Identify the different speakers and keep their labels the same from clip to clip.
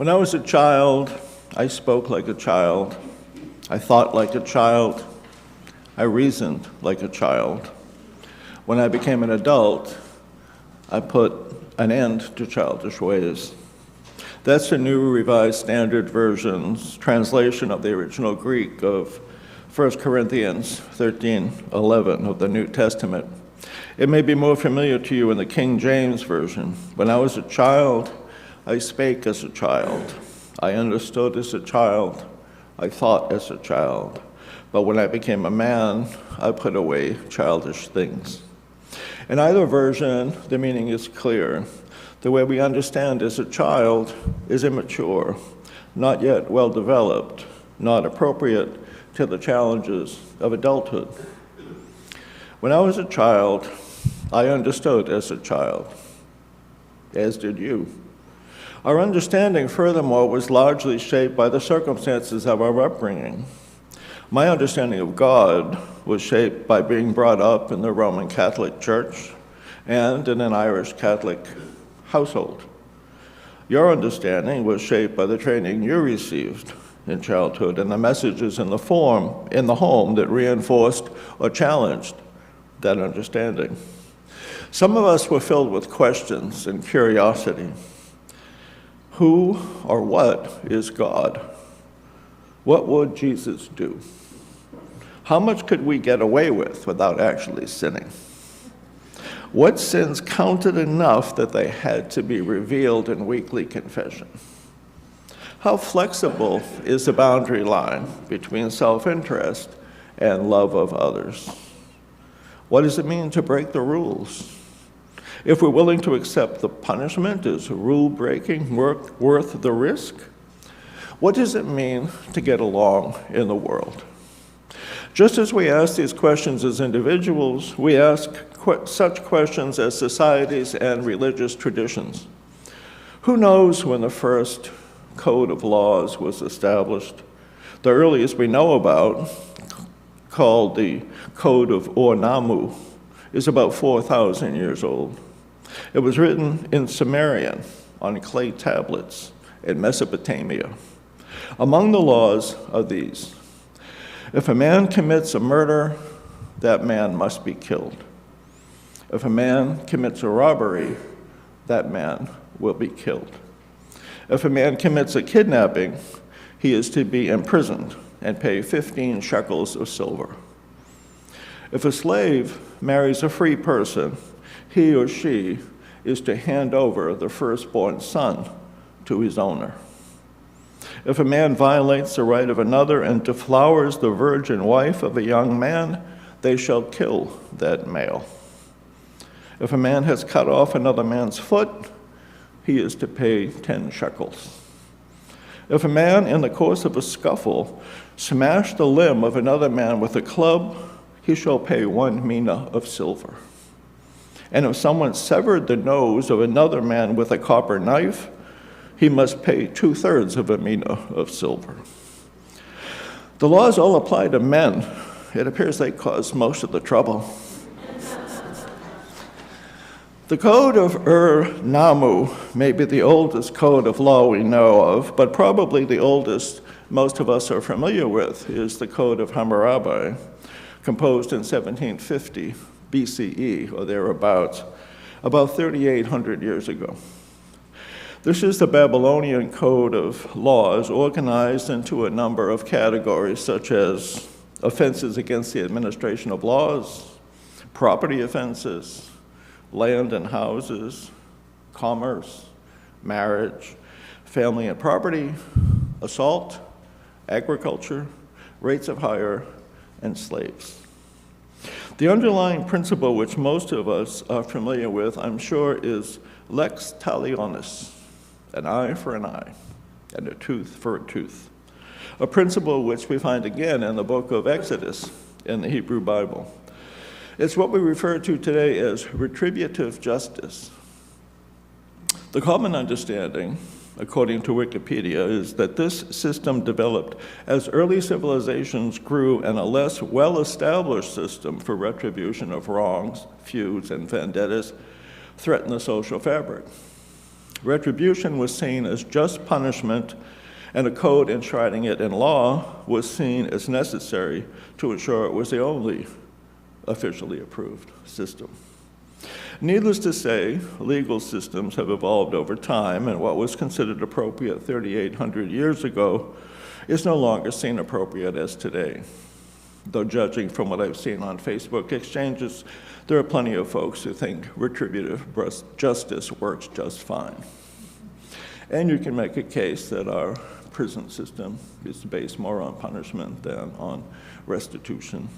Speaker 1: When I was a child, I spoke like a child. I thought like a child. I reasoned like a child. When I became an adult, I put an end to childish ways. That's the New Revised Standard Version's translation of the original Greek of 1 Corinthians 13:11 of the New Testament. It may be more familiar to you in the King James Version. When I was a child, I spake as a child. I understood as a child. I thought as a child. But when I became a man, I put away childish things. In either version, the meaning is clear. The way we understand as a child is immature, not yet well developed, not appropriate to the challenges of adulthood. When I was a child, I understood as a child, as did you. Our understanding, furthermore, was largely shaped by the circumstances of our upbringing. My understanding of God was shaped by being brought up in the Roman Catholic Church and in an Irish Catholic household. Your understanding was shaped by the training you received in childhood and the messages in the home that reinforced or challenged that understanding. Some of us were filled with questions and curiosity. Who or what is God? What would Jesus do? How much could we get away with without actually sinning? What sins counted enough that they had to be revealed in weekly confession? How flexible is the boundary line between self-interest and love of others? What does it mean to break the rules? If we're willing to accept the punishment, is rule-breaking worth the risk? What does it mean to get along in the world? Just as we ask these questions as individuals, we ask such questions as societies and religious traditions. Who knows when the first code of laws was established? The earliest we know about, called the Code of Ornamu, is about 4,000 years old. It was written in Sumerian on clay tablets in Mesopotamia. Among the laws are these: if a man commits a murder, that man must be killed. If a man commits a robbery, that man will be killed. If a man commits a kidnapping, he is to be imprisoned and pay 15 shekels of silver. If a slave marries a free person, he or she is to hand over the firstborn son to his owner. If a man violates the right of another and deflowers the virgin wife of a young man, they shall kill that male. If a man has cut off another man's foot, he is to pay 10 shekels. If a man, in the course of a scuffle, smash the limb of another man with a club, he shall pay 1 mina of silver. And if someone severed the nose of another man with a copper knife, he must pay 2/3 of a mina of silver. The laws all apply to men. It appears they cause most of the trouble. The Code of Namu may be the oldest code of law we know of, but probably the oldest most of us are familiar with is the Code of Hammurabi, composed in 1750 BCE or thereabouts, about 3,800 years ago. This is the Babylonian code of laws organized into a number of categories such as offenses against the administration of laws, property offenses, land and houses, commerce, marriage, family and property, assault, agriculture, rates of hire, and slaves. The underlying principle which most of us are familiar with, I'm sure, is lex talionis, an eye for an eye, and a tooth for a tooth, a principle which we find again in the book of Exodus in the Hebrew Bible. It's what we refer to today as retributive justice. The common understanding, according to Wikipedia, is that this system developed as early civilizations grew and a less well-established system for retribution of wrongs, feuds, and vendettas threatened the social fabric. Retribution was seen as just punishment, and a code enshrining it in law was seen as necessary to ensure it was the only officially approved system. Needless to say, legal systems have evolved over time, and what was considered appropriate 3,800 years ago is no longer seen appropriate as today. Though judging from what I've seen on Facebook exchanges, there are plenty of folks who think retributive justice works just fine. And you can make a case that our prison system is based more on punishment than on restitution.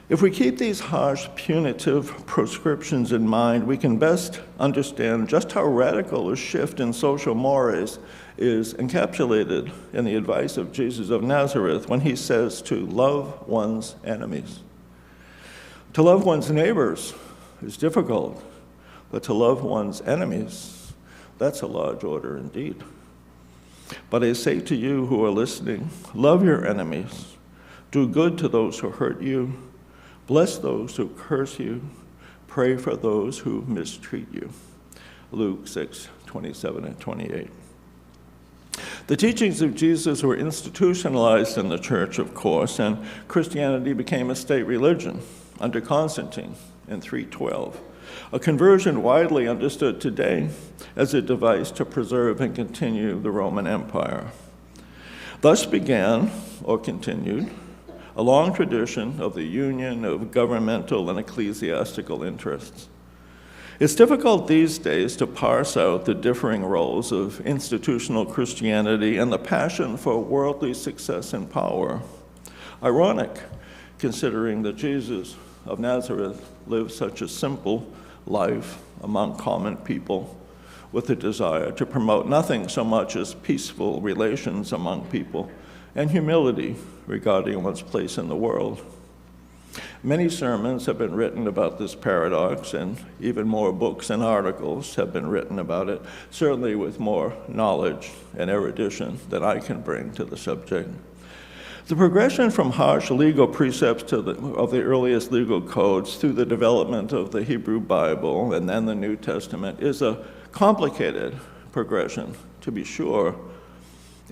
Speaker 1: If we keep these harsh, punitive prescriptions in mind, we can best understand just how radical a shift in social mores is encapsulated in the advice of Jesus of Nazareth when he says to love one's enemies. To love one's neighbors is difficult, but to love one's enemies, that's a large order indeed. But I say to you who are listening, love your enemies, do good to those who hurt you, bless those who curse you, pray for those who mistreat you. Luke 6:27 and 28. The teachings of Jesus were institutionalized in the church, of course, and Christianity became a state religion under Constantine in 312, a conversion widely understood today as a device to preserve and continue the Roman Empire. Thus began, or continued, a long tradition of the union of governmental and ecclesiastical interests. It's difficult these days to parse out the differing roles of institutional Christianity and the passion for worldly success and power. Ironic, considering that Jesus of Nazareth lived such a simple life among common people with a desire to promote nothing so much as peaceful relations among people and humility regarding one's place in the world. Many sermons have been written about this paradox, and even more books and articles have been written about it, certainly with more knowledge and erudition than I can bring to the subject. The progression from harsh legal precepts of the earliest legal codes through the development of the Hebrew Bible and then the New Testament is a complicated progression, to be sure,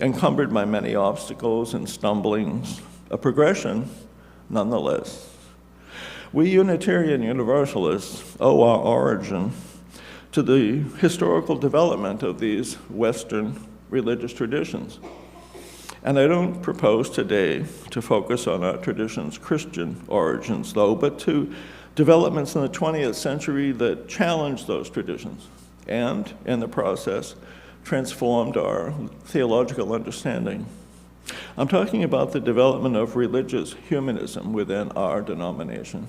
Speaker 1: encumbered by many obstacles and stumblings, a progression nonetheless. We Unitarian Universalists owe our origin to the historical development of these Western religious traditions. And I don't propose today to focus on our tradition's Christian origins, though, but to developments in the 20th century that challenged those traditions and, in the process, transformed our theological understanding. I'm talking about the development of religious humanism within our denomination.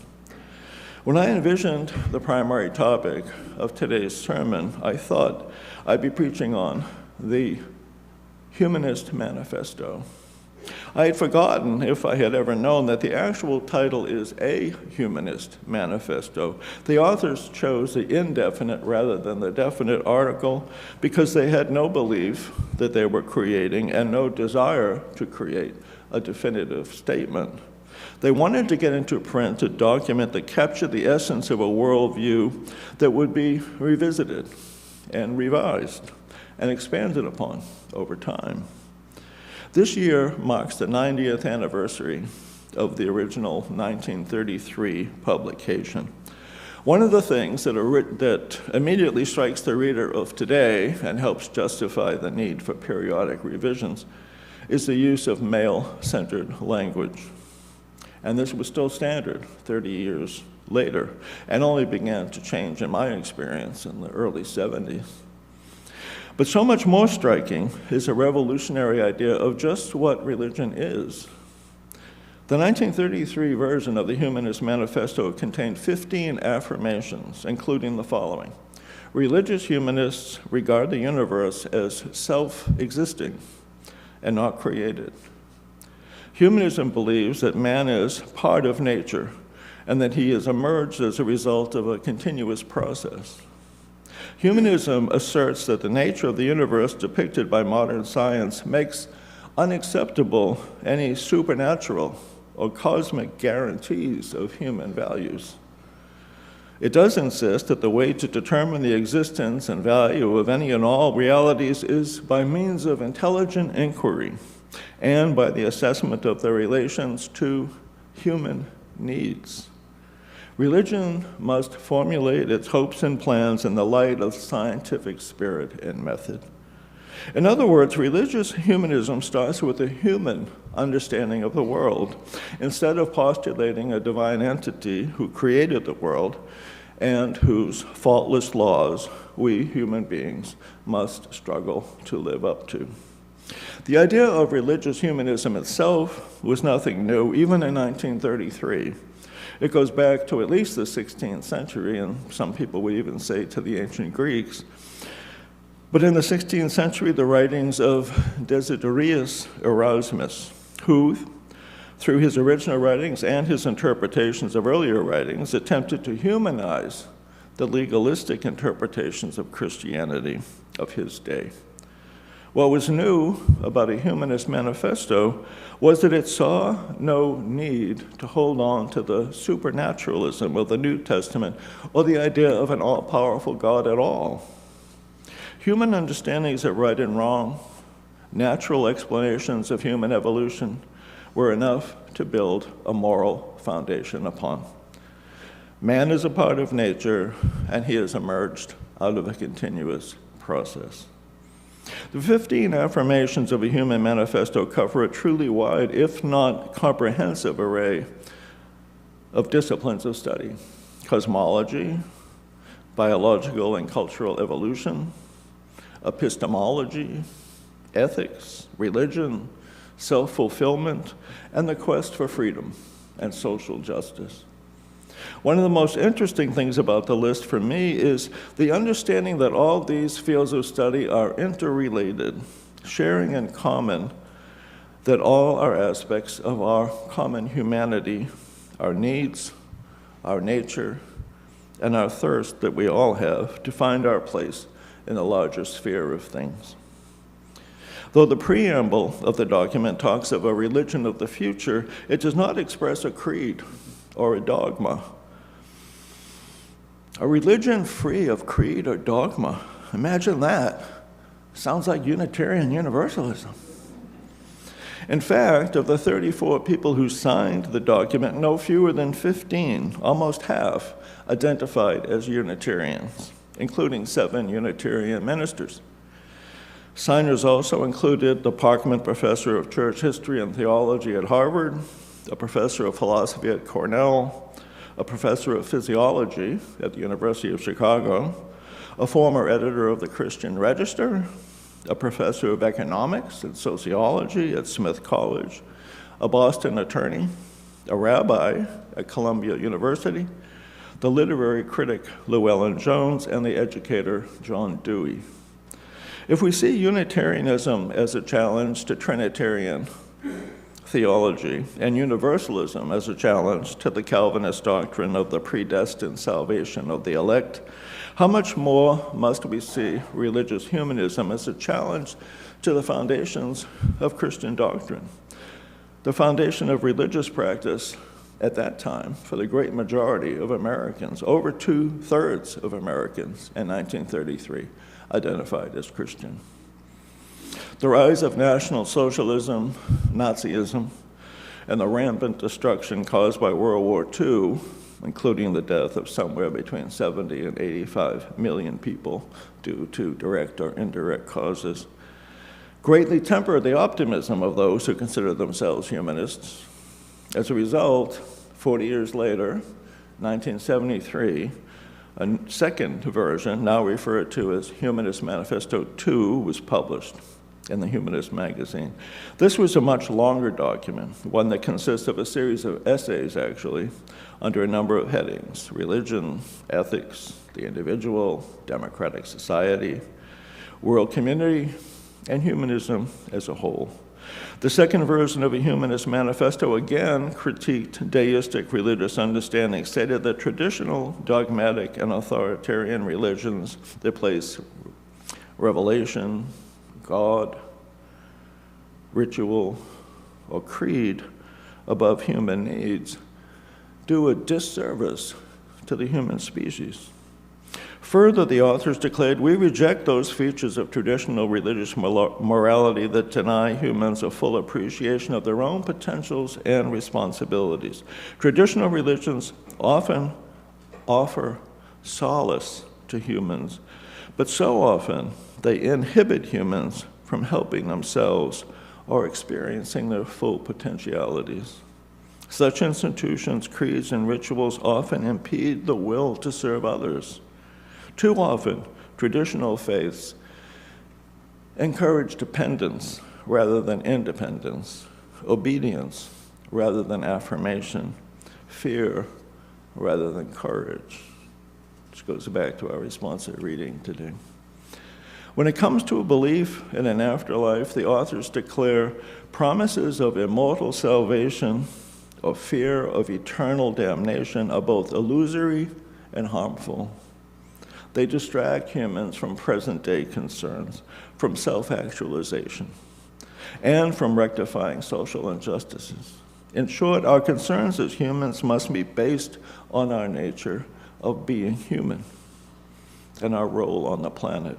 Speaker 1: When I envisioned the primary topic of today's sermon, I thought I'd be preaching on the Humanist Manifesto. I had forgotten, if I had ever known, that the actual title is A Humanist Manifesto. The authors chose the indefinite rather than the definite article because they had no belief that they were creating and no desire to create a definitive statement. They wanted to get into print a document that captured the essence of a worldview that would be revisited and revised and expanded upon over time. This year marks the 90th anniversary of the original 1933 publication. One of the things that immediately strikes the reader of today and helps justify the need for periodic revisions is the use of male-centered language. And this was still standard 30 years later, and only began to change in my experience in the early 70s. But so much more striking is a revolutionary idea of just what religion is. The 1933 version of the Humanist Manifesto contained 15 affirmations, including the following. Religious humanists regard the universe as self-existing and not created. Humanism believes that man is part of nature and that he has emerged as a result of a continuous process. Humanism asserts that the nature of the universe depicted by modern science makes unacceptable any supernatural or cosmic guarantees of human values. It does insist that the way to determine the existence and value of any and all realities is by means of intelligent inquiry and by the assessment of their relations to human needs. Religion must formulate its hopes and plans in the light of scientific spirit and method. In other words, religious humanism starts with a human understanding of the world, instead of postulating a divine entity who created the world and whose faultless laws we human beings must struggle to live up to. The idea of religious humanism itself was nothing new, even in 1933. It goes back to at least the 16th century, and some people would even say to the ancient Greeks. But in the 16th century, the writings of Desiderius Erasmus, who, through his original writings and his interpretations of earlier writings, attempted to humanize the legalistic interpretations of Christianity of his day. What was new about a humanist manifesto was that it saw no need to hold on to the supernaturalism of the New Testament or the idea of an all-powerful God at all. Human understandings of right and wrong, natural explanations of human evolution were enough to build a moral foundation upon. Man is a part of nature, and he has emerged out of a continuous process. The 15 affirmations of a human manifesto cover a truly wide, if not comprehensive, array of disciplines of study: cosmology, biological and cultural evolution, epistemology, ethics, religion, self-fulfillment, and the quest for freedom and social justice. One of the most interesting things about the list for me is the understanding that all these fields of study are interrelated, sharing in common that all are aspects of our common humanity, our needs, our nature, and our thirst that we all have to find our place in the larger sphere of things. Though the preamble of the document talks of a religion of the future, it does not express a creed or a dogma. A religion free of creed or dogma, imagine that. Sounds like Unitarian Universalism. In fact, of the 34 people who signed the document, no fewer than 15, almost half, identified as Unitarians, including 7 Unitarian ministers. Signers also included the Parkman Professor of Church History and Theology at Harvard, a Professor of Philosophy at Cornell, a Professor of Physiology at the University of Chicago, a former editor of the Christian Register, a Professor of Economics and Sociology at Smith College, a Boston attorney, a rabbi at Columbia University, the literary critic Llewellyn Jones, and the educator John Dewey. If we see Unitarianism as a challenge to Trinitarian theology and Universalism as a challenge to the Calvinist doctrine of the predestined salvation of the elect, how much more must we see religious humanism as a challenge to the foundations of Christian doctrine, the foundation of religious practice at that time for the great majority of Americans, over 2/3 of Americans in 1933 identified as Christian. The rise of National Socialism, Nazism, and the rampant destruction caused by World War II, including the death of somewhere between 70 and 85 million people due to direct or indirect causes, greatly tempered the optimism of those who consider themselves humanists. As a result, 40 years later, 1973, a second version, now referred to as Humanist Manifesto 2, was published in the Humanist magazine. This was a much longer document, one that consists of a series of essays, actually, under a number of headings: religion, ethics, the individual, democratic society, world community, and humanism as a whole. The second version of a Humanist Manifesto again critiqued deistic religious understanding, stated that traditional, dogmatic, and authoritarian religions that place revelation, God, ritual, or creed above human needs do a disservice to the human species. Further, the authors declared, we reject those features of traditional religious morality that deny humans a full appreciation of their own potentials and responsibilities. Traditional religions often offer solace to humans, but so often they inhibit humans from helping themselves or experiencing their full potentialities. Such institutions, creeds, and rituals often impede the will to serve others. Too often, traditional faiths encourage dependence rather than independence, obedience rather than affirmation, fear rather than courage, which goes back to our responsive reading today. When it comes to a belief in an afterlife, the authors declare promises of immortal salvation or fear of eternal damnation are both illusory and harmful. They distract humans from present-day concerns, from self-actualization, and from rectifying social injustices. In short, our concerns as humans must be based on our nature of being human and our role on the planet.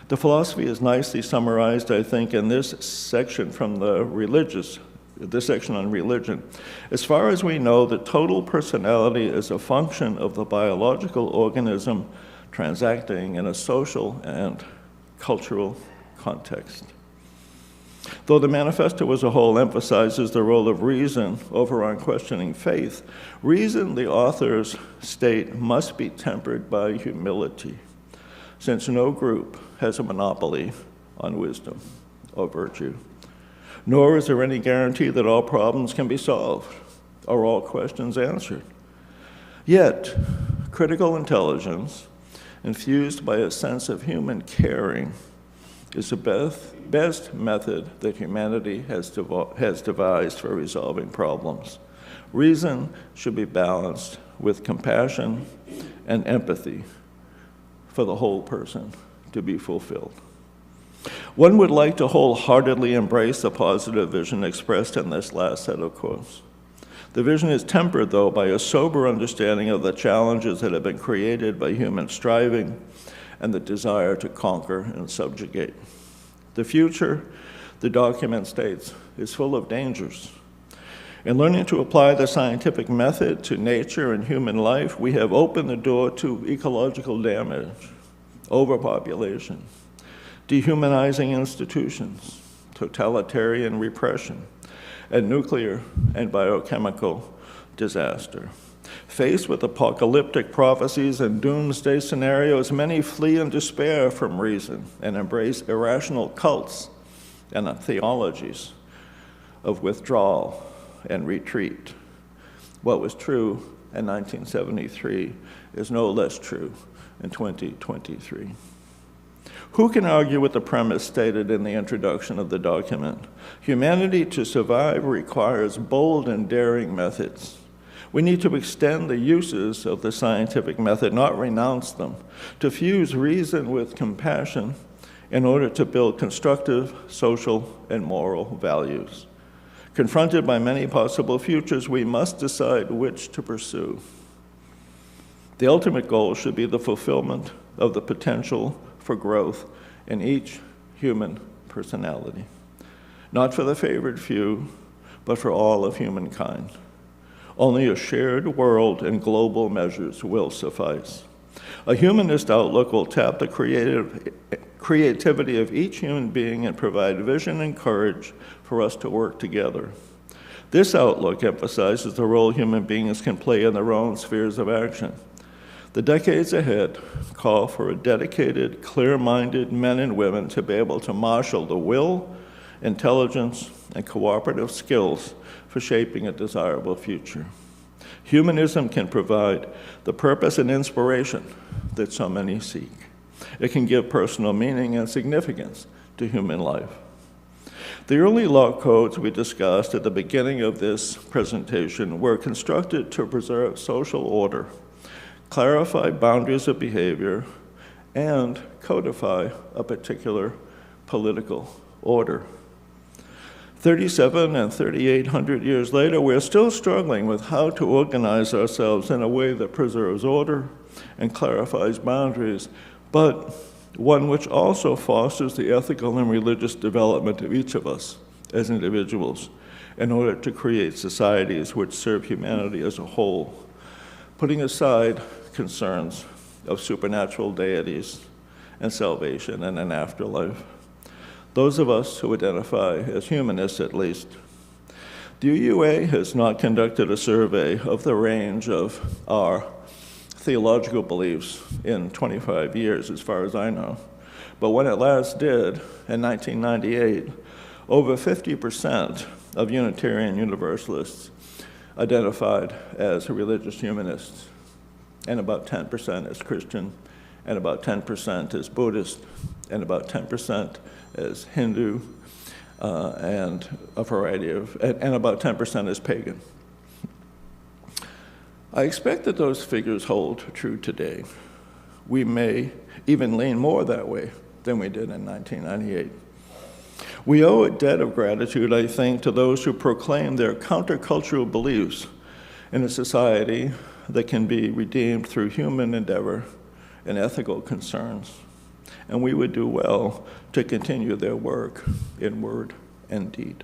Speaker 1: The philosophy is nicely summarized, I think, in this section from this section on religion. As far as we know, the total personality is a function of the biological organism transacting in a social and cultural context. Though the manifesto as a whole emphasizes the role of reason over unquestioning faith, reason, the authors state, must be tempered by humility, since no group has a monopoly on wisdom or virtue. Nor is there any guarantee that all problems can be solved or all questions answered. Yet, critical intelligence, infused by a sense of human caring, is the best method that humanity has devised for resolving problems. Reason should be balanced with compassion and empathy for the whole person to be fulfilled. One would like to wholeheartedly embrace the positive vision expressed in this last set of quotes. The vision is tempered, though, by a sober understanding of the challenges that have been created by human striving and the desire to conquer and subjugate. The future, the document states, is full of dangers. In learning to apply the scientific method to nature and human life, we have opened the door to ecological damage, overpopulation, dehumanizing institutions, totalitarian repression, and nuclear and biochemical disaster. Faced with apocalyptic prophecies and doomsday scenarios, many flee in despair from reason and embrace irrational cults and theologies of withdrawal and retreat. What was true in 1973 is no less true in 2023. Who can argue with the premise stated in the introduction of the document? Humanity to survive requires bold and daring methods. We need to extend the uses of the scientific method, not renounce them, to fuse reason with compassion in order to build constructive social and moral values. Confronted by many possible futures, we must decide which to pursue. The ultimate goal should be the fulfillment of the potential for growth in each human personality, not for the favored few, but for all of humankind. Only a shared world and global measures will suffice. A humanist outlook will tap the creativity of each human being and provide vision and courage for us to work together. This outlook emphasizes the role human beings can play in their own spheres of action. The decades ahead call for a dedicated, clear-minded men and women to be able to marshal the will, intelligence, and cooperative skills for shaping a desirable future. Humanism can provide the purpose and inspiration that so many seek. It can give personal meaning and significance to human life. The early law codes we discussed at the beginning of this presentation were constructed to preserve social order, clarify boundaries of behavior, and codify a particular political order. 37 and 3,800 years later, we're still struggling with how to organize ourselves in a way that preserves order and clarifies boundaries, but one which also fosters the ethical and religious development of each of us as individuals in order to create societies which serve humanity as a whole, putting aside concerns of supernatural deities and salvation and an afterlife. Those of us who identify as humanists, at least. The UUA has not conducted a survey of the range of our theological beliefs in 25 years, as far as I know. But when it last did, in 1998, over 50% of Unitarian Universalists identified as religious humanists, and about 10% as Christian, and about 10% as Buddhist, and about 10% as Hindu, and a variety of, and about 10% as pagan. I expect that those figures hold true today. We may even lean more that way than we did in 1998. We owe a debt of gratitude, I think, to those who proclaim their countercultural beliefs in a society that can be redeemed through human endeavor and ethical concerns. And we would do well to continue their work in word and deed.